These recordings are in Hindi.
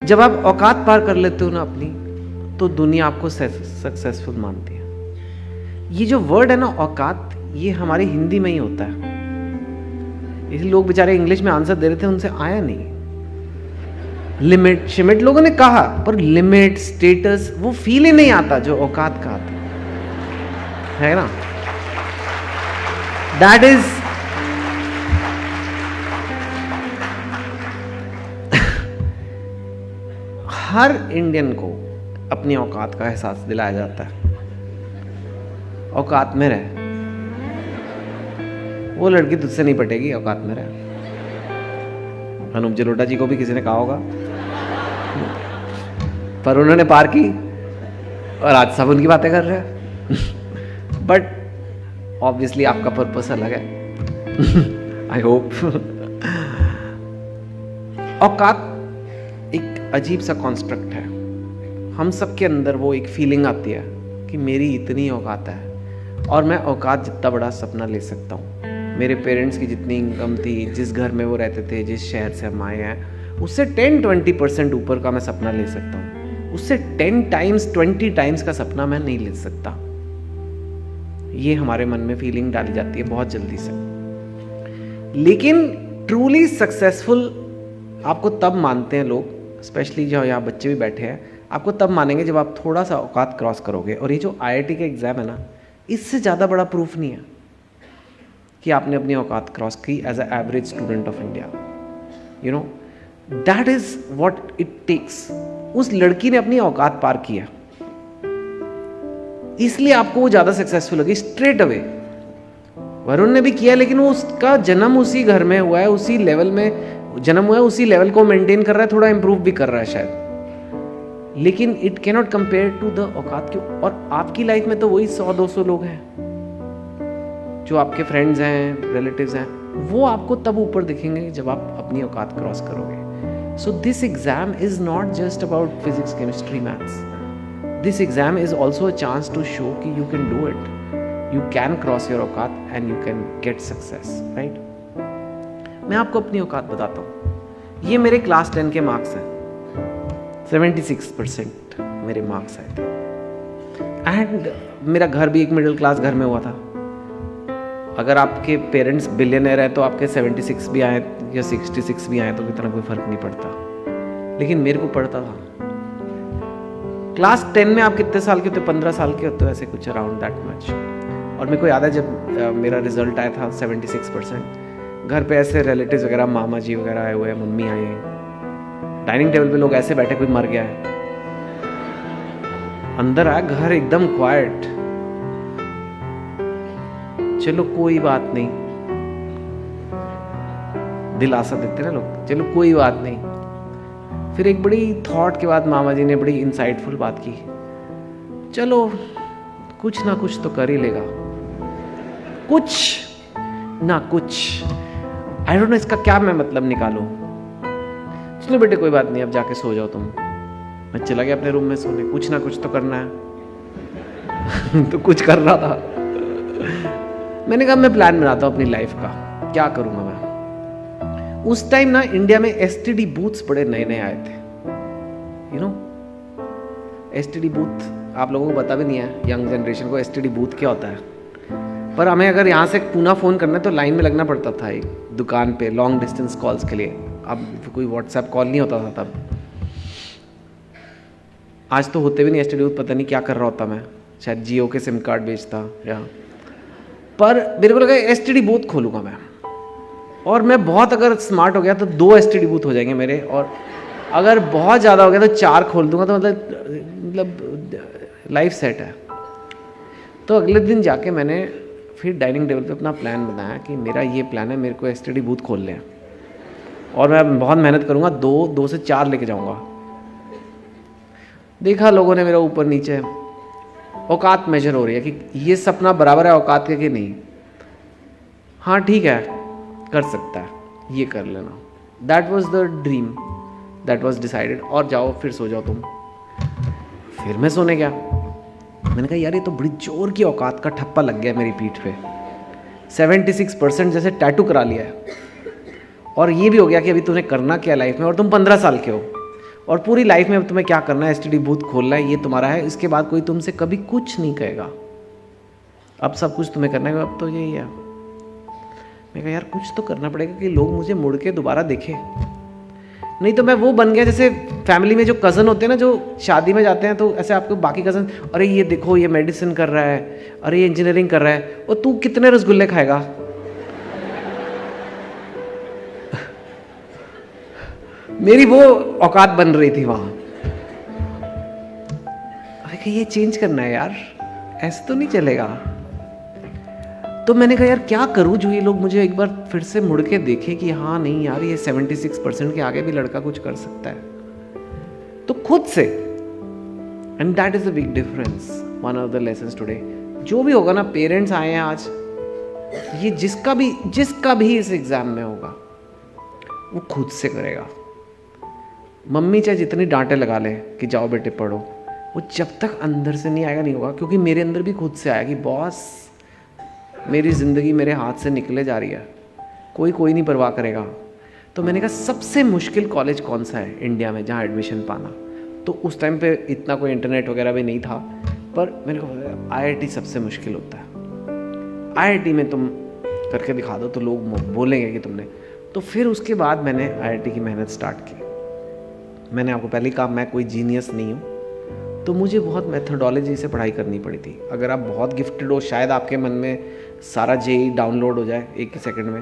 जब आप औकात पार कर लेते हो ना अपनी, तो दुनिया आपको सक्सेसफुल मानती है। ये जो वर्ड है ना औकात, ये हमारी हिंदी में ही होता है। इसलिए लोग बेचारे इंग्लिश में आंसर दे रहे थे, उनसे आया नहीं। लिमिट शिमिट लोगों ने कहा, पर लिमिट स्टेटस वो फील ही नहीं आता जो औकात का आता है ना। दैट इज हर इंडियन को अपनी औकात का एहसास दिलाया जाता है। औकात में रह, वो लड़की तुझसे नहीं पटेगी, औकात में रह। अनूप जलोटा जी को भी किसी ने कहा होगा, पर उन्होंने पार की और आज सब उनकी बातें कर रहे हैं। बट ऑब्वियसली आपका पर्पस अलग है। I hope. औकात एक अजीब सा कॉन्स्ट्रक्ट है। हम सब के अंदर वो एक फीलिंग आती है कि मेरी इतनी औकात है और मैं औकात जितना बड़ा सपना ले सकता हूँ। मेरे पेरेंट्स की जितनी इनकम थी, जिस घर में वो रहते थे, जिस शहर से हम आए हैं, उससे 10-20% ऊपर का मैं सपना ले सकता हूँ। उससे 10 टाइम्स 20 टाइम्स का सपना मैं नहीं ले सकता। ये हमारे मन में फीलिंग डाली जाती है बहुत जल्दी से। लेकिन ट्रूली सक्सेसफुल आपको तब मानते हैं लोग, स्पेशली जो यहाँ बच्चे भी बैठे हैं, आपको तब मानेंगे जब आप थोड़ा सा औकात क्रॉस करोगे। और ये जो IIT का एग्ज़ाम है ना, इससे ज़्यादा बड़ा प्रूफ नहीं है कि आपने अपनी औकात क्रॉस की as a average student of India. You know, that is what it takes. उस लड़की ने अपनी औकात पार किया, इसलिए आपको वो ज़्यादा सक्सेसफुल लगी स्ट्रेट अवे। वरुण ने भी किया, लेकिन वो उसका जन्म उसी घर में हुआ है, उसी लेवल में जन्म हुआ है, उसी लेवल को मेंटेन कर रहा है, थोड़ा इंप्रूव भी कर रहा है शायद, लेकिन it can not compare to the औकात। क्यों? और आपकी लाइफ में तो वही 100-200 लोग हैं जो आपके फ्रेंड्स हैं, रिलेटिव्स हैं, वो आपको तब ऊपर दिखेंगे जब आप अपनी औकात क्रॉस करोगे। So this exam is not just about physics, chemistry, maths. This exam is also a chance to show कि you can do it, you can cross your औकात and you can get success, right. मैं आपको अपनी औकात बताता हूँ। ये मेरे क्लास 10 के मार्क्स हैं। 76% मेरे मार्क्स आए थे। एंड मेरा घर भी एक मिडिल क्लास घर में हुआ था। अगर आपके पेरेंट्स बिलियनर है तो आपके 76 भी आए या 66 भी आए तो इतना कोई फर्क नहीं पड़ता, लेकिन मेरे को पड़ता था। क्लास 10 में आप कितने साल के होते? 15 साल के होते हो, ऐसे कुछ अराउंड दैट मच। और मेरे को याद है जब मेरा रिजल्ट आया था 76%, घर पे ऐसे रिलेटिव्स वगैरह, मामा जी वगैरह आए हुए हैं, मम्मी आई हैं, डाइनिंग टेबल पे लोग ऐसे बैठे, कोई मर गया है। अंदर आया, घर एकदम क्वाइट। चलो कोई बात नहीं, दिलासा देते ना लोग, चलो कोई बात नहीं। फिर एक बड़ी थॉट के बाद मामा जी ने बड़ी इंसाइटफुल बात की, चलो कुछ ना कुछ तो कर ही लेगा, कुछ ना कुछ। आई डोंट नो इसका क्या मैं मतलब निकालूं। चलो बेटे कोई बात नहीं, अब जाके सो जाओ तुम। मैं चला गया अपने रूम में सोने। कुछ ना कुछ तो करना है। तो कुछ कर रहा था। मैंने कहा मैं प्लान बनाता हूँ अपनी लाइफ का, क्या करूँगा मैं। उस टाइम ना इंडिया में STD बूथ्स बड़े नए नए आए थे। यू नो, STD बूथ आप लोगों को पता भी नहीं है, यंग जनरेशन को STD बूथ क्या होता है। पर हमें अगर यहाँ से पूना फ़ोन करना है तो लाइन में लगना पड़ता था एक दुकान पे लॉन्ग डिस्टेंस कॉल्स के लिए। अब कोई व्हाट्सएप कॉल नहीं होता था तब। आज तो होते भी नहीं STD बूथ, पता नहीं क्या कर रहा होता मैं, शायद जियो के सिम कार्ड बेचता या। पर मेरे को लगा STD बूथ खोलूँगा मैं, और मैं बहुत अगर स्मार्ट हो गया तो 2 STD बूथ हो जाएंगे मेरे, और अगर बहुत ज़्यादा हो गया तो 4 खोल दूंगा, तो मतलब लाइफ सेट है। तो अगले दिन जाके मैंने फिर डाइनिंग टेबल पे अपना प्लान बनाया कि मेरा ये प्लान है, मेरे को STD बूथ खोल लें और मैं बहुत मेहनत करूँगा, 2 से 4 लेके जाऊँगा। देखा लोगों ने मेरा ऊपर नीचे, औकात मेजर हो रही है कि ये सपना बराबर है औकात के कि नहीं। हाँ ठीक है, कर सकता है, ये कर लेना। That was the dream, that was decided. और जाओ फिर सो जाओ तुम। फिर मैं सोने गया। मैंने कहा यार ये तो बड़ी जोर की औकात का ठप्पा लग गया मेरी पीठ पे। 76% जैसे टैटू करा लिया है। और ये भी हो गया कि अभी तूने करना क्या लाइफ में, और तुम 15 साल के हो। और पूरी लाइफ में तुम्हें क्या करना है, एसटीडी बूथ खोलना है, ये तुम्हारा है। इसके बाद कोई तुमसे कभी कुछ नहीं कहेगा। अब सब कुछ तुम्हें करना है, अब तो यही है। मैं कहा यार कुछ तो करना पड़ेगा कि लोग मुझे मुड़ के दोबारा देखें। नहीं तो मैं वो बन गया जैसे फैमिली में जो कज़न होते हैं ना, जो शादी में जाते हैं तो ऐसे आपको बाकी कज़न, अरे ये देखो ये मेडिसिन कर रहा है, अरे ये इंजीनियरिंग कर रहा है, और तू कितने रसगुल्ले खाएगा। मेरी वो औकात बन रही थी वहाँ। अरे ये चेंज करना है यार, ऐसे तो नहीं चलेगा। तो मैंने कहा यार क्या करूं जो ये लोग मुझे एक बार फिर से मुड़ के देखें कि हाँ नहीं यार ये 76% के आगे भी लड़का कुछ कर सकता है। तो खुद से, and that is the big difference, one of the lessons today. जो भी होगा ना, पेरेंट्स आए हैं आज, ये जिसका भी इस एग्जाम में होगा वो खुद से करेगा। मम्मी चाहे जितनी डांटे लगा ले कि जाओ बेटे पढ़ो, वो जब तक अंदर से नहीं आएगा नहीं होगा। क्योंकि मेरे अंदर भी खुद से आया कि बॉस मेरी ज़िंदगी मेरे हाथ से निकले जा रही है, कोई नहीं परवाह करेगा। तो मैंने कहा सबसे मुश्किल कॉलेज कौन सा है इंडिया में जहाँ एडमिशन पाना। तो उस टाइम पे इतना कोई इंटरनेट वगैरह भी नहीं था, पर मेरे को IIT सबसे मुश्किल होता है। IIT में तुम करके दिखा दो तो लोग बोलेंगे कि तुमने। तो फिर उसके बाद मैंने IIT की मेहनत स्टार्ट की। मैंने आपको पहले ही कहा मैं कोई जीनियस नहीं हूँ, तो मुझे बहुत मेथोडोलॉजी से पढ़ाई करनी पड़ी थी। अगर आप बहुत गिफ्टेड हो शायद आपके मन में सारा JEE डाउनलोड हो जाए एक ही सेकंड में,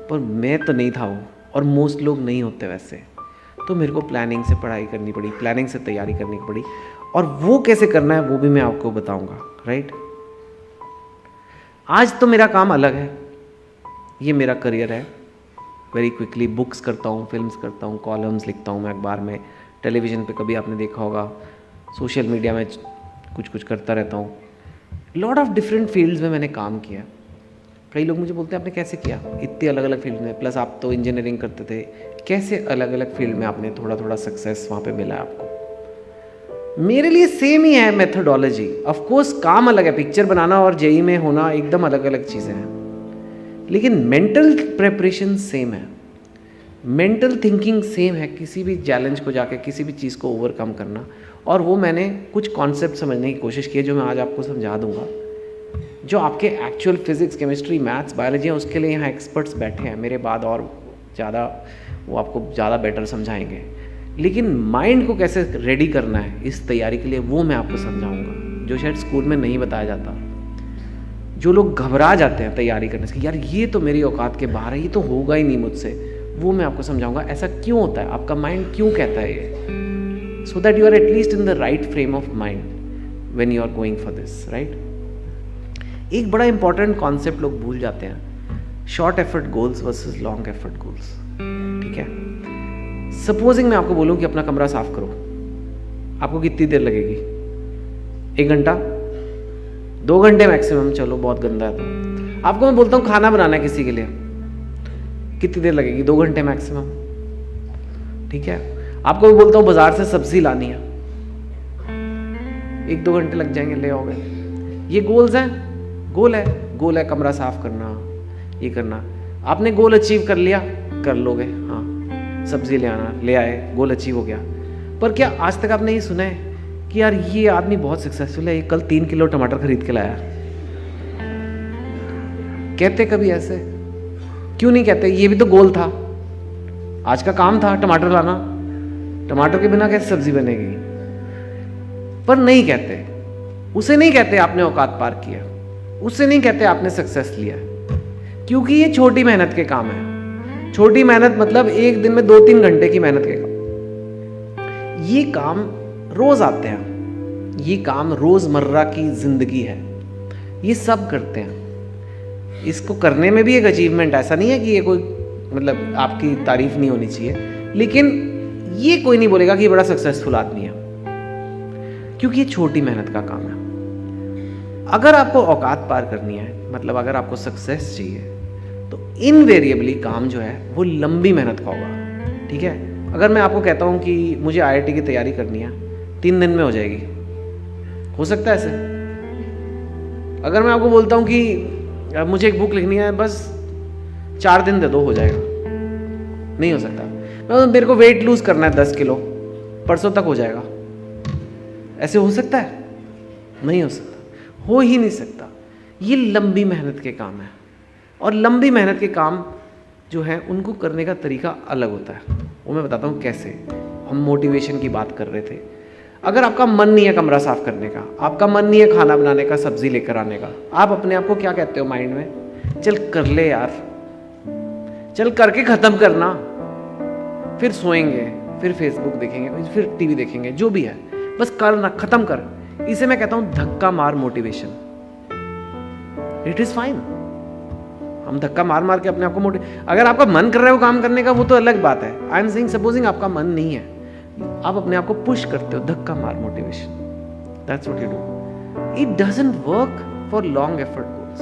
पर मैं तो नहीं था वो, और मोस्ट लोग नहीं होते वैसे। तो मेरे को प्लानिंग से पढ़ाई करनी पड़ी, प्लानिंग से तैयारी करनी पड़ी, और वो कैसे करना है वो भी मैं आपको बताऊंगा। राइट, आज तो मेरा काम अलग है, ये मेरा करियर है। वेरी क्विकली बुक्स करता हूँ, फिल्म्स करता हूँ, कॉलम्स लिखता हूँ मैं अखबार में, टेलीविज़न पे कभी आपने देखा होगा, सोशल मीडिया में कुछ करता रहता हूँ। लॉट ऑफ डिफरेंट फील्ड्स में मैंने काम किया। कई लोग मुझे बोलते हैं आपने कैसे किया इतनी अलग अलग फील्ड में, प्लस आप तो इंजीनियरिंग करते थे, कैसे अलग अलग फील्ड में आपने थोड़ा सक्सेस वहाँ पे मिला आपको। मेरे लिए सेम ही है मेथोडोलॉजी। ऑफ कोर्स काम अलग है, पिक्चर बनाना और JEE में होना एकदम अलग अलग चीज़ें हैं, लेकिन मेंटल प्रेपरेशन सेम है, मेंटल थिंकिंग सेम है। किसी भी चैलेंज को जाके किसी भी चीज़ को ओवरकम करना, और वो मैंने कुछ कॉन्सेप्ट समझने की कोशिश की है जो मैं आज आपको समझा दूंगा। जो आपके actual physics, chemistry, maths, biology है, उसके लिए यहाँ एक्सपर्ट्स बैठे हैं मेरे बाद, और ज़्यादा वो आपको ज़्यादा बेटर समझाएंगे। लेकिन माइंड को कैसे रेडी करना है इस तैयारी के लिए, वो मैं आपको समझाऊंगा, जो शायद स्कूल में नहीं बताया जाता। जो लोग घबरा जाते हैं तैयारी करने से, यार ये तो मेरी औकात के बाहर है, ये तो होगा ही नहीं मुझसे, वो मैं आपको समझाऊंगा ऐसा क्यों होता है, आपका माइंड क्यों कहता है ये, so that you are at least in the right frame of mind when you are going for this, right? एक बड़ा इंपॉर्टेंट कॉन्सेप्ट लोग भूल जाते हैं, short effort goals versus long effort goals. ठीक है, सपोजिंग मैं आपको बोलूं कि अपना कमरा साफ करो, आपको कितनी देर लगेगी? 1 घंटा, 2 घंटे मैक्सिमम, चलो बहुत गंदा है तो। आपको मैं बोलता हूँ खाना बनाना है किसी के लिए, कितनी देर लगेगी? 2 घंटे मैक्सिमम। ठीक है, आपको भी बोलता हूँ बाजार से सब्जी लानी है, 1-2 घंटे लग जाएंगे, ले आओगे। ये गोल्स हैं, गोल है कमरा साफ करना, ये करना। आपने गोल अचीव कर लिया, कर लोगे, हाँ सब्जी ले आना, ले आए, गोल अचीव हो गया। पर क्या आज तक आपने ये सुना है कि यार ये आदमी बहुत सक्सेसफुल है, ये कल 3 किलो टमाटर खरीद के लाया? कहते कभी ऐसे? क्यों नहीं कहते? ये भी तो गोल था, आज का काम था टमाटर लाना, टमाटर के बिना कैसे सब्जी बनेगी? पर नहीं कहते, उसे नहीं कहते आपने औकात पार किया, उससे नहीं कहते आपने सक्सेस लिया, क्योंकि ये छोटी मेहनत के काम है। छोटी मेहनत मतलब एक दिन में 2-3 घंटे की मेहनत के काम। ये काम रोज आते हैं, ये काम रोजमर्रा की जिंदगी है, ये सब करते हैं। इसको करने में भी एक अचीवमेंट, ऐसा नहीं है कि ये कोई मतलब आपकी तारीफ नहीं होनी चाहिए, लेकिन ये कोई नहीं बोलेगा कि ये बड़ा सक्सेसफुल आदमी है, क्योंकि ये छोटी मेहनत का काम है। अगर आपको औकात पार करनी है, मतलब अगर आपको सक्सेस चाहिए, तो इनवेरिएबली काम जो है वो लंबी मेहनत का होगा। ठीक है, अगर मैं आपको कहता हूँ कि मुझे IIT की तैयारी करनी है, 3 दिन में हो जाएगी, हो सकता है ऐसे? अगर मैं आपको बोलता हूँ कि मुझे एक बुक लिखनी है, बस 4 दिन दे दो, हो जाएगा? नहीं हो सकता। मेरे को वेट लूज करना है 10 किलो, परसों तक हो जाएगा। ऐसे हो सकता है? नहीं हो सकता, हो ही नहीं सकता। ये लंबी मेहनत के काम है, और लंबी मेहनत के काम जो है उनको करने का तरीका अलग होता है। वो मैं बताता हूँ कैसे। हम मोटिवेशन की बात कर रहे थे। अगर आपका मन नहीं है कमरा साफ करने का, आपका मन नहीं है खाना बनाने का, सब्जी लेकर आने का, आप अपने आप को क्या कहते हो माइंड में? चल कर ले यार, चल करके खत्म करना, फिर सोएंगे, फिर फेसबुक देखेंगे, फिर टीवी देखेंगे, जो भी है, बस करना, खत्म कर। इसे मैं कहता हूं धक्का मार मोटिवेशन। It is fine. हम धक्का मार मार के अपने आप को अगर आपका मन कर रहा है वो काम करने का, वो तो अलग बात है। आई एम सेइंग सपोजिंग आपका मन नहीं है, आप अपने आप को पुश करते हो, धक्का मार motivation. That's what you do. It doesn't work for long effort goals.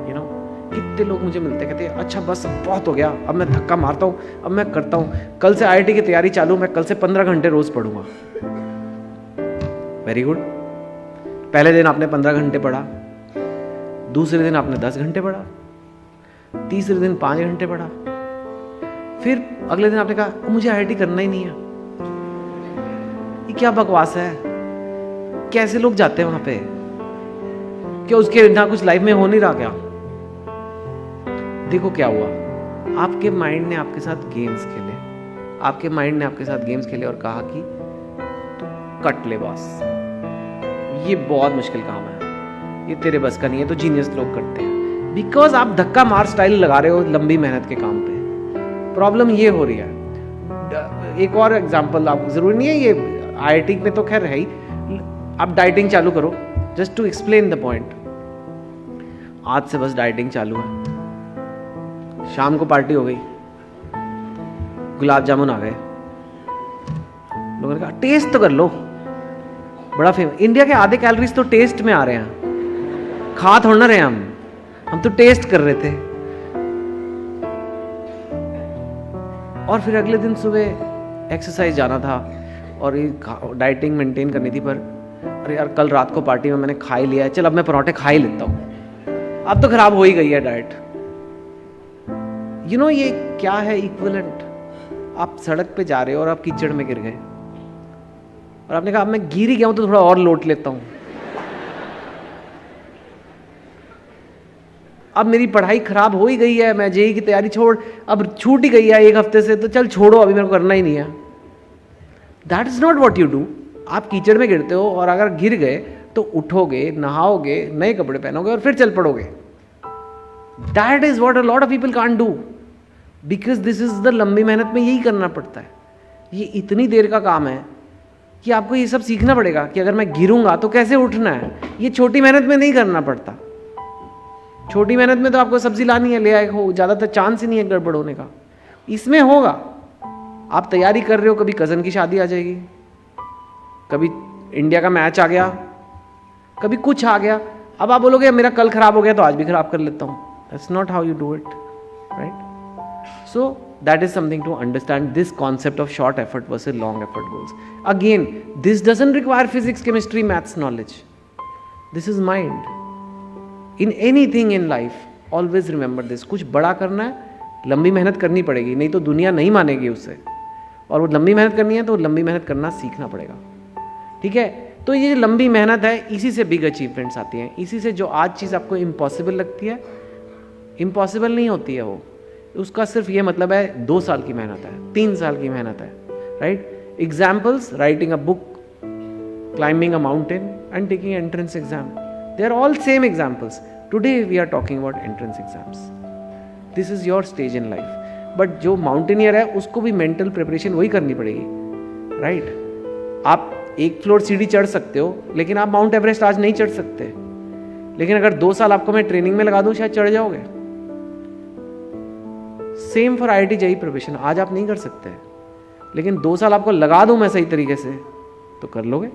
You know, कितने लोग मुझे मिलते कहते हैं अच्छा बस बहुत हो गया, अब मैं धक्का मारता हूँ, अब मैं करता हूँ, कल से IIT की तैयारी चालू, मैं कल से 15 घंटे रोज पढ़ूंगा। Very good. पहले दिन आपने 15 घंटे पढ़ा, दूसरे दिन आपने 10 घंटे पढ़ा, तीसरे दिन 5 घंटे पढ़ा, फिर अगले दिन आपने कहा मुझे IIT करना ही नहीं है। ये क्या बकवास है? कैसे लोग जाते हैं वहां पे? क्या उसके ना कुछ लाइफ में हो नहीं रहा क्या? देखो क्या हुआ, आपके माइंड ने आपके साथ गेम्स खेले, आपके माइंड ने आपके साथ गेम्स खेले और कहा कि तू कट ले बॉस, ये बहुत मुश्किल काम है, ये तेरे बस का नहीं है, तो जीनियस लोग करते हैं। बिकॉज आप धक्का मार स्टाइल लगा रहे हो लंबी मेहनत के काम पे। प्रॉब्लम ये हो रही है। एक और एग्जांपल, आप जरूरी नहीं है ये IIT में तो खैर है ही, आप डाइटिंग चालू करो। Just to explain the point, आज से बस डाइटिंग चालू है, शाम को पार्टी हो गई, गुलाब जामुन आ गए, लोगों ने कहा टेस्ट तो कर लो, बड़ा फेमस। इंडिया के आधे कैलोरीज तो टेस्ट में आ रहे हैं, खा थोड़ा ना रहे हम तो टेस्ट कर रहे थे। और फिर अगले दिन सुबह एक्सरसाइज जाना था और ये डाइटिंग मेंटेन करनी थी, पर अरे यार कल रात को पार्टी में मैंने खा ही लिया है, चल अब मैं पराठे खा ही लेता हूँ। अब तो खराब हो ही गई है डाइट। यू नो ये क्या है इक्विवेलेंट? आप सड़क पे जा रहे हो और आप कीचड़ में गिर गए और आपने कहा अब मैं गिर ही गया हूं तो थोड़ा और लोट लेता हूं, अब मेरी पढ़ाई खराब हो ही गई है, मैं JEE की तैयारी छोड़, अब छूट ही गई है 1 हफ्ते से, तो चल छोड़ो अभी मेरे को करना ही नहीं है। That is not what you do. आप कीचड़ में गिरते हो और अगर गिर गए तो उठोगे, नहाओगे, नए कपड़े पहनोगे और फिर चल पड़ोगे। That is what a lot of people can't do, because this is the लंबी मेहनत में यही करना पड़ता है। ये इतनी देर का काम है कि आपको ये सब सीखना पड़ेगा कि अगर मैं गिरूंगा तो कैसे उठना है। ये छोटी मेहनत में नहीं करना पड़ता। छोटी मेहनत में तो आपको सब्जी लानी है, ले आए हो, ज़्यादातर चांस ही नहीं है गड़बड़ होने का। इसमें होगा, आप तैयारी कर रहे हो, कभी कज़न की शादी आ जाएगी, कभी इंडिया का मैच आ गया, कभी कुछ आ गया, अब आप बोलोगे मेरा कल खराब हो गया तो आज भी खराब कर लेता हूँ। That's not how you do it, right? So that is something to understand, this concept of short effort versus long effort goals. Again, this doesn't require physics, chemistry, maths knowledge. This is mind. In anything in life, always remember this. कुछ बड़ा करना है, लंबी मेहनत करनी पड़ेगी, नहीं तो दुनिया नहीं मानेगी उससे। और वो लंबी मेहनत करनी है तो लंबी मेहनत करना सीखना पड़ेगा। ठीक है? तो ये लंबी मेहनत है, इसी से बिग अचीवमेंट्स आती हैं। इसी से जो आज चीज़ आपको इम्पॉसिबल लगती है, इम्पॉसिबल नहीं होती है वो। उसका सिर्फ ये मतलब है 2 साल की मेहनत है, 3 साल की मेहनत है, right? Examples, writing a book, climbing a mountain and taking entrance exam, they are all same examples. Today we are talking about entrance exams. This is your stage in life. But जो माउंटेनियर है उसको भी मेंटल प्रिपरेशन वही करनी पड़ेगी, राइट? आप 1 फ्लोर सीढ़ी चढ़ सकते हो, लेकिन आप माउंट एवरेस्ट आज नहीं चढ़ सकते। लेकिन अगर 2 साल आपको मैं ट्रेनिंग में लगा दूं, शायद चढ़ जाओगे। Same for IIT JEE preparation. आज आप नहीं कर सकते, लेकिन 2 साल आपको लगा दूं मैं सही तरीके से तो कर लोगे।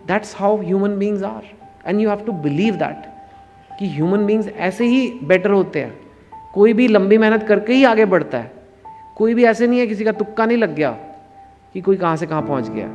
That's how human beings are, and you have to believe that कि ह्यूमन बींग्स ऐसे ही बेटर होते हैं। कोई भी लंबी मेहनत करके ही आगे बढ़ता है। कोई भी ऐसे नहीं है, किसी का तुक्का नहीं लग गया कि कोई कहाँ से कहाँ पहुँच गया।